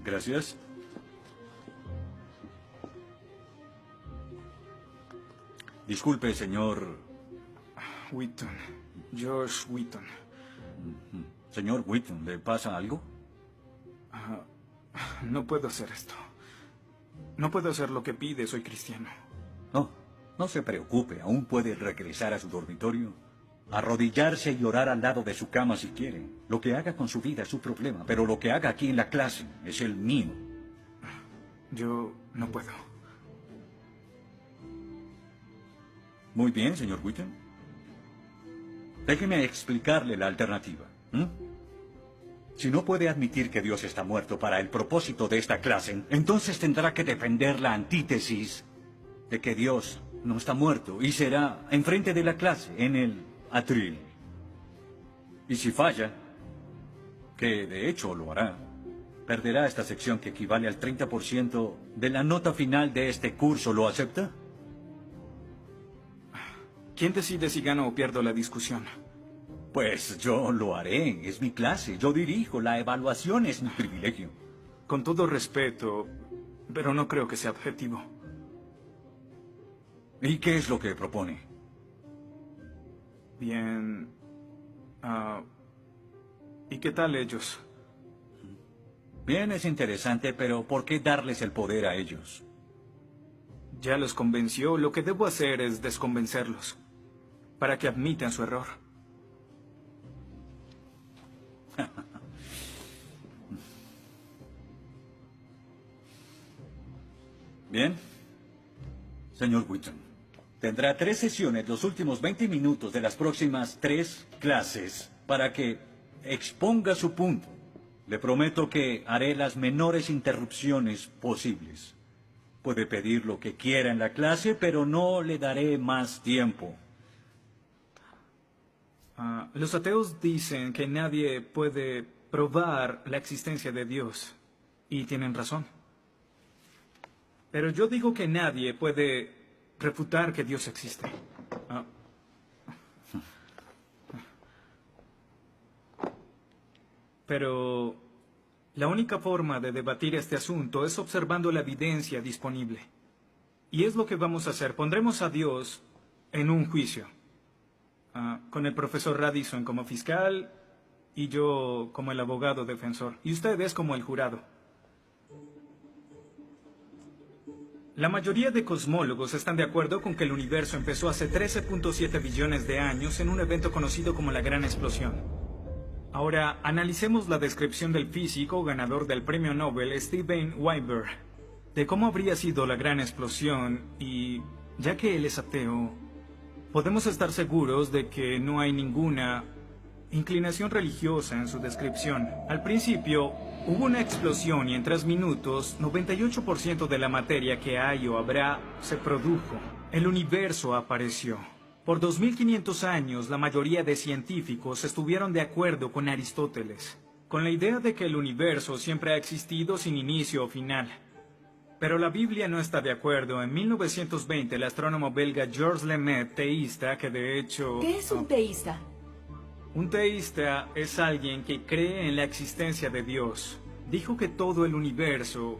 Gracias. Disculpe, señor... Wheaton. Josh Wheaton. Señor Wheaton, ¿le pasa algo? No puedo hacer esto. No puedo hacer lo que pide, soy cristiano. No, no se preocupe, aún puede regresar a su dormitorio, arrodillarse y orar al lado de su cama si quiere. Lo que haga con su vida es su problema, pero lo que haga aquí en la clase es el mío. Yo no puedo. Muy bien, señor Wheaton. Déjeme explicarle la alternativa. Si no puede admitir que Dios está muerto para el propósito de esta clase, entonces tendrá que defender la antítesis de que Dios no está muerto y será enfrente de la clase, en el atril. Y si falla, que de hecho lo hará, perderá esta sección que equivale al 30% de la nota final de este curso. ¿Lo acepta? ¿Quién decide si gano o pierdo la discusión? Pues yo lo haré. Es mi clase. Yo dirijo. La evaluación es mi privilegio. Con todo respeto, pero no creo que sea objetivo. ¿Y qué es lo que propone? Bien... ¿y qué tal ellos? Bien, es interesante, pero ¿por qué darles el poder a ellos? Ya los convenció. Lo que debo hacer es desconvencerlos, para que admitan su error. Bien. Señor Wheaton, tendrá 3 sesiones los últimos 20 minutos de las próximas 3 clases para que exponga su punto. Le prometo que haré las menores interrupciones posibles. Puede pedir lo que quiera en la clase, pero no le daré más tiempo. Los ateos dicen que nadie puede probar la existencia de Dios. Y tienen razón. Pero yo digo que nadie puede refutar que Dios existe. Pero la única forma de debatir este asunto es observando la evidencia disponible. Y es lo que vamos a hacer. Pondremos a Dios en un juicio. Con el profesor Radisson como fiscal y yo como el abogado defensor. Y ustedes como el jurado. La mayoría de cosmólogos están de acuerdo con que el universo empezó hace 13.7 billones de años en un evento conocido como la Gran Explosión. Ahora, analicemos la descripción del físico ganador del premio Nobel Steven Weinberg de cómo habría sido la Gran Explosión y, ya que él es ateo, podemos estar seguros de que no hay ninguna inclinación religiosa en su descripción. Al principio, hubo una explosión y en 3 minutos, 98% de la materia que hay o habrá se produjo. El universo apareció. Por 2500 años, la mayoría de científicos estuvieron de acuerdo con Aristóteles, con la idea de que el universo siempre ha existido sin inicio o final. Pero la Biblia no está de acuerdo. En 1920, el astrónomo belga Georges Lemaitre, teísta, que de hecho... ¿Qué es un teísta? Un teísta es alguien que cree en la existencia de Dios. Dijo que todo el universo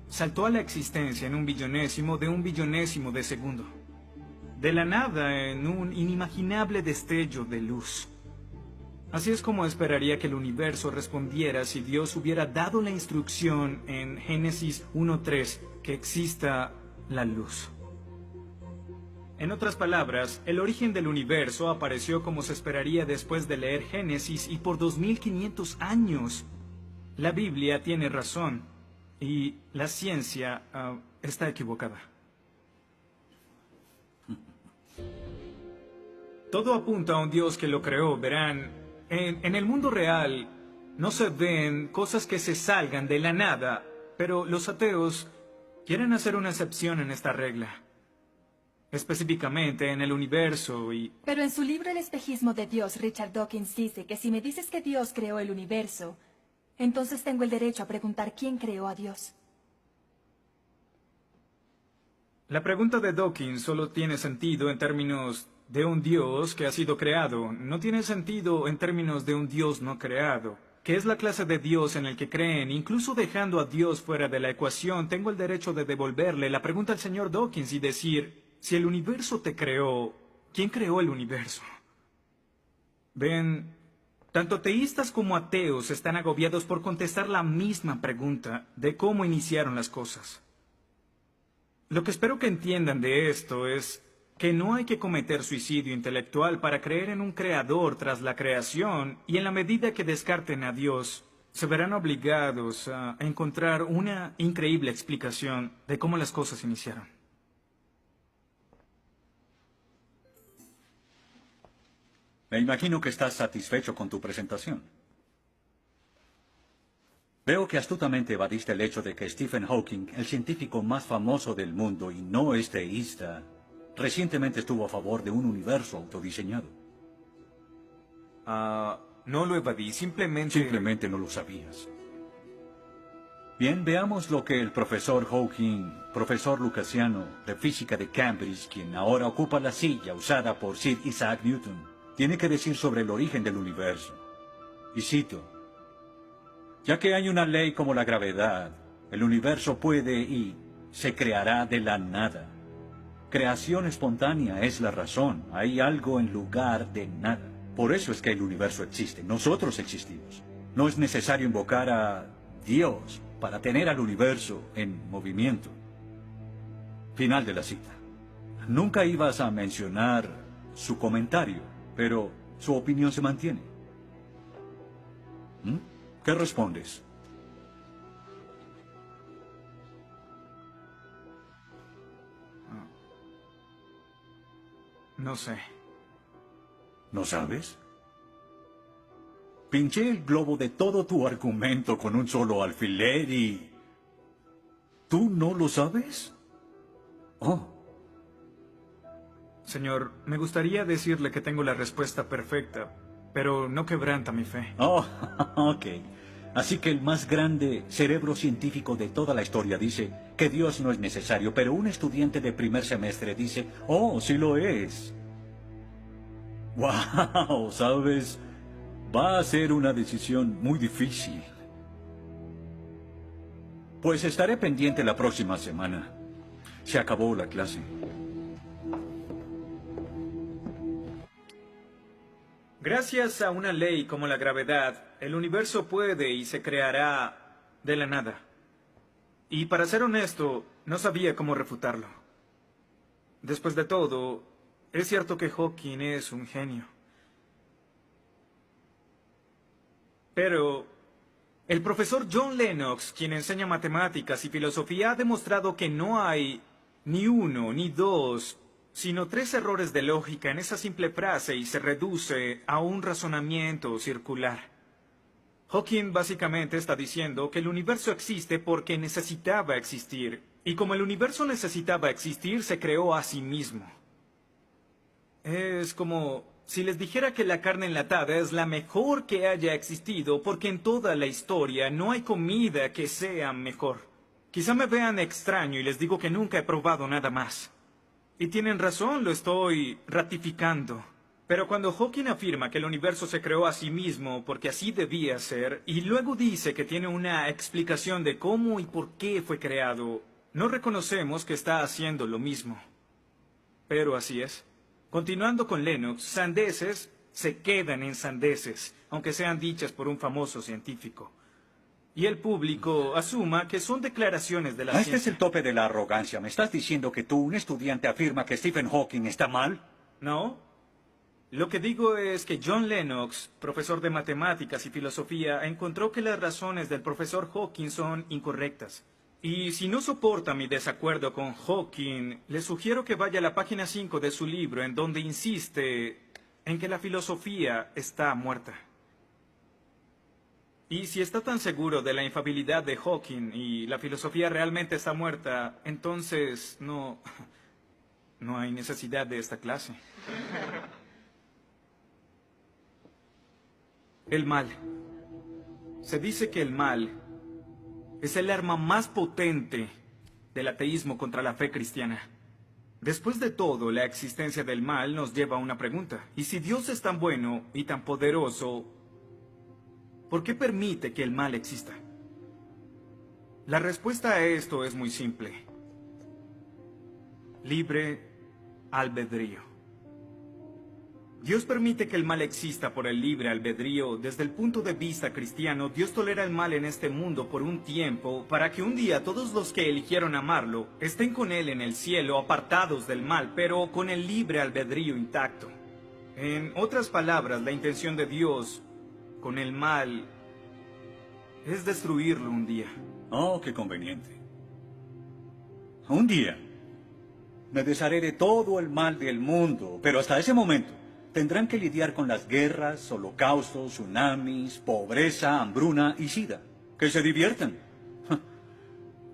saltó a la existencia en un billonésimo de segundo. De la nada, en un inimaginable destello de luz. Así es como esperaría que el universo respondiera si Dios hubiera dado la instrucción en Génesis 1:3 que exista la luz. En otras palabras, el origen del universo apareció como se esperaría después de leer Génesis y por 2500 años. La Biblia tiene razón y la ciencia está equivocada. Todo apunta a un Dios que lo creó, verán. En el mundo real no se ven cosas que se salgan de la nada, pero los ateos quieren hacer una excepción en esta regla. Específicamente en el universo y... Pero en su libro El espejismo de Dios, Richard Dawkins dice que si me dices que Dios creó el universo, entonces tengo el derecho a preguntar quién creó a Dios. La pregunta de Dawkins solo tiene sentido en términos de un Dios que ha sido creado. No tiene sentido en términos de un Dios no creado. que es la clase de Dios en el que creen, incluso dejando a Dios fuera de la ecuación, tengo el derecho de devolverle la pregunta al señor Dawkins y decir, si el universo te creó, ¿quién creó el universo? Ven, tanto teístas como ateos están agobiados por contestar la misma pregunta de cómo iniciaron las cosas. Lo que espero que entiendan de esto es que no hay que cometer suicidio intelectual para creer en un creador tras la creación, y en la medida que descarten a Dios, se verán obligados a encontrar una increíble explicación de cómo las cosas iniciaron. Me imagino que estás satisfecho con tu presentación. Veo que astutamente evadiste el hecho de que Stephen Hawking, el científico más famoso del mundo y no es teísta, recientemente estuvo a favor de un universo autodiseñado. No lo evadí, simplemente... Simplemente no lo sabías. Bien, veamos lo que el profesor Hawking, profesor lucasiano de física de Cambridge, quien ahora ocupa la silla usada por Sir Isaac Newton, tiene que decir sobre el origen del universo. Y cito, ya que hay una ley como la gravedad, el universo puede y se creará de la nada. Creación espontánea es la razón. Hay algo en lugar de nada. Por eso es que el universo existe. Nosotros existimos. No es necesario invocar a Dios para tener al universo en movimiento. Final de la cita. Nunca ibas a mencionar su comentario, pero su opinión se mantiene. ¿Qué respondes? No sé. ¿No sabes? Pinché el globo de todo tu argumento con un solo alfiler y... ¿tú no lo sabes? Oh. Señor, me gustaría decirle que tengo la respuesta perfecta, pero no quebranta mi fe. Oh, ok. Así que el más grande cerebro científico de toda la historia dice que Dios no es necesario, pero un estudiante de primer semestre dice, oh, sí lo es. Wow, ¿sabes? Va a ser una decisión muy difícil. Pues estaré pendiente la próxima semana. Se acabó la clase. Gracias a una ley como la gravedad, el universo puede y se creará de la nada. Y para ser honesto, no sabía cómo refutarlo. Después de todo, es cierto que Hawking es un genio. Pero el profesor John Lennox, quien enseña matemáticas y filosofía, ha demostrado que no hay ni uno ni dos, sino 3 errores de lógica en esa simple frase y se reduce a un razonamiento circular. Hawking básicamente está diciendo que el universo existe porque necesitaba existir, y como el universo necesitaba existir, se creó a sí mismo. Es como si les dijera que la carne enlatada es la mejor que haya existido porque en toda la historia no hay comida que sea mejor. Quizá me vean extraño y les digo que nunca he probado nada más. Y tienen razón, lo estoy ratificando. Pero cuando Hawking afirma que el universo se creó a sí mismo porque así debía ser, y luego dice que tiene una explicación de cómo y por qué fue creado, no reconocemos que está haciendo lo mismo. Pero así es. Continuando con Lennox, sandeces se quedan en sandeces, aunque sean dichas por un famoso científico. Y el público asuma que son declaraciones de la ciencia. Este es el tope de la arrogancia. ¿Me estás diciendo que tú, un estudiante, afirma que Stephen Hawking está mal? No. Lo que digo es que John Lennox, profesor de matemáticas y filosofía, encontró que las razones del profesor Hawking son incorrectas. Y si no soporta mi desacuerdo con Hawking, le sugiero que vaya a la página 5 de su libro, en donde insiste en que la filosofía está muerta. Y si está tan seguro de la infalibilidad de Hawking y la filosofía realmente está muerta, entonces no hay necesidad de esta clase. El mal. Se dice que el mal es el arma más potente del ateísmo contra la fe cristiana. Después de todo, la existencia del mal nos lleva a una pregunta. ¿Y si Dios es tan bueno y tan poderoso, ¿por qué permite que el mal exista? La respuesta a esto es muy simple. Libre albedrío. Dios permite que el mal exista por el libre albedrío. Desde el punto de vista cristiano, Dios tolera el mal en este mundo por un tiempo para que un día todos los que eligieron amarlo estén con Él en el cielo, apartados del mal, pero con el libre albedrío intacto. En otras palabras, la intención de Dios con el mal es destruirlo un día. Oh, qué conveniente. Un día me desharé de todo el mal del mundo, pero hasta ese momento tendrán que lidiar con las guerras, holocaustos, tsunamis, pobreza, hambruna y sida. Que se diviertan.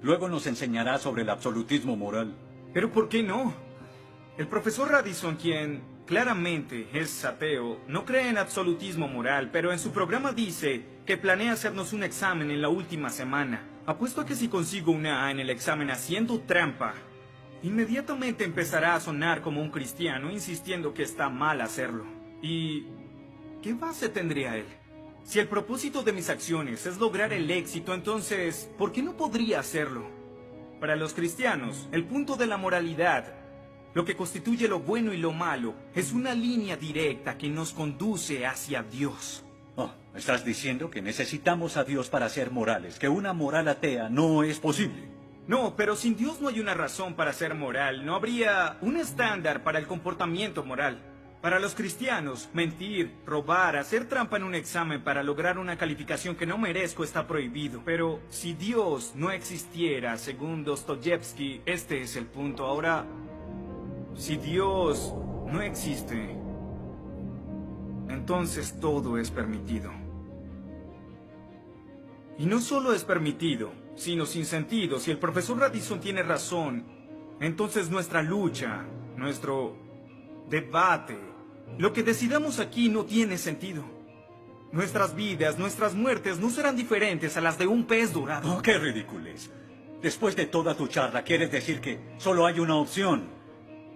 Luego nos enseñará sobre el absolutismo moral. ¿Pero por qué no? El profesor Radisson, quien claramente es ateo, no cree en absolutismo moral, pero en su programa dice que planea hacernos un examen en la última semana. Apuesto a que si consigo una A en el examen haciendo trampa, inmediatamente empezará a sonar como un cristiano, insistiendo que está mal hacerlo. ¿Y qué base tendría él? Si el propósito de mis acciones es lograr el éxito, entonces, ¿por qué no podría hacerlo? Para los cristianos, el punto de la moralidad, lo que constituye lo bueno y lo malo, es una línea directa que nos conduce hacia Dios. Oh, estás diciendo que necesitamos a Dios para ser morales, que una moral atea no es posible. No, pero sin Dios no hay una razón para ser moral. No habría un estándar para el comportamiento moral. Para los cristianos, mentir, robar, hacer trampa en un examen para lograr una calificación que no merezco está prohibido. Pero si Dios no existiera, según Dostoyevsky, este es el punto. Ahora, si Dios no existe, entonces todo es permitido. Y no solo es permitido, sino sin sentido. Si el profesor Radisson tiene razón, entonces nuestra lucha, nuestro debate, lo que decidamos aquí no tiene sentido. Nuestras vidas, nuestras muertes no serán diferentes a las de un pez dorado. Oh, qué ridiculez. Después de toda tu charla, ¿quieres decir que solo hay una opción?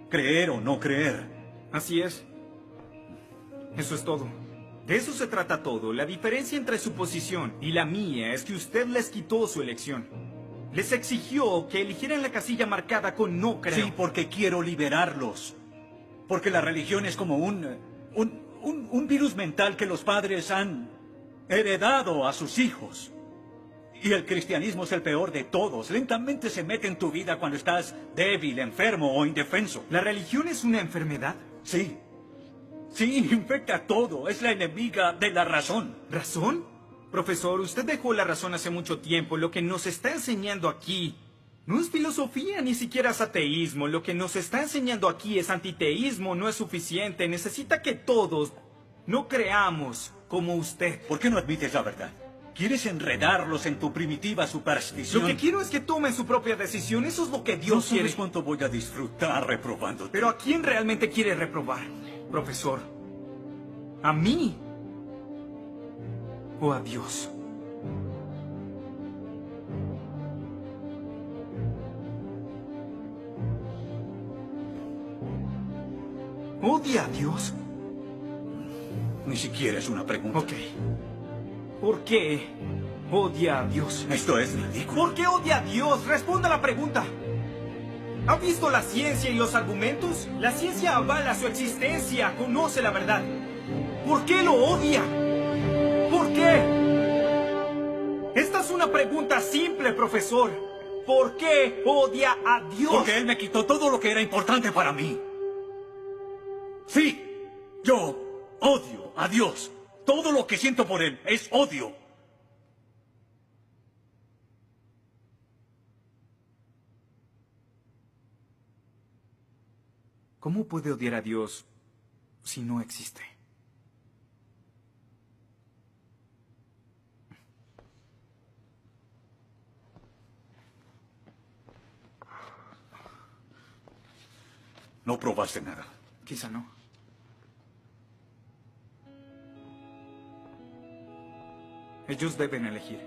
Creer o no creer. Así es. Eso es todo. De eso se trata todo. La diferencia entre su posición y la mía es que usted les quitó su elección. Les exigió que eligieran la casilla marcada con no creo. Sí, porque quiero liberarlos. Porque la religión es como un virus mental que los padres han heredado a sus hijos. Y el cristianismo es el peor de todos. Lentamente se mete en tu vida cuando estás débil, enfermo o indefenso. ¿La religión es una enfermedad? Sí. Sí, infecta todo. Es la enemiga de la razón. ¿Razón? Profesor, usted dejó la razón hace mucho tiempo. Lo que nos está enseñando aquí no es filosofía, ni siquiera es ateísmo. Lo que nos está enseñando aquí es antiteísmo. No es suficiente. Necesita que todos no creamos como usted. ¿Por qué no admites la verdad? ¿Quieres enredarlos en tu primitiva superstición? Lo que quiero es que tomen su propia decisión. Eso es lo que Dios no quiere. sabes cuánto voy a disfrutar reprobándote. Pero ¿a quién realmente quiere reprobar, profesor? ¿A mí? ¿O a Dios? ¿Odia a Dios? Ni siquiera es una pregunta. Ok. ¿Por qué odia a Dios? Esto es ridículo. ¿Por qué odia a Dios? Responda la pregunta. ¿Ha visto la ciencia y los argumentos? La ciencia avala su existencia, conoce la verdad. ¿Por qué lo odia? ¿Por qué? Esta es una pregunta simple, profesor. ¿Por qué odia a Dios? Porque Él me quitó todo lo que era importante para mí. Sí, yo odio a Dios. Todo lo que siento por Él es odio. ¿Cómo puede odiar a Dios si no existe? No probaste nada. Quizá no. Ellos deben elegir.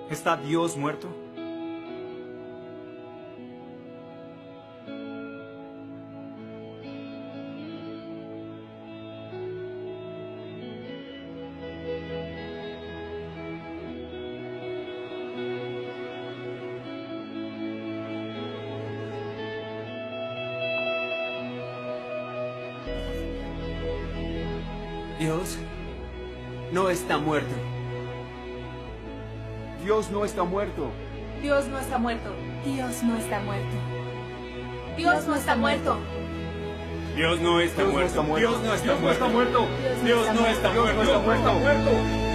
¿Está Dios muerto? Dios no está muerto. Dios no está muerto. Dios no está muerto. Dios no está muerto. Dios no está muerto. Dios no está muerto. Dios no está muerto. Dios no está muerto. Dios no está muerto. Dios no está muerto.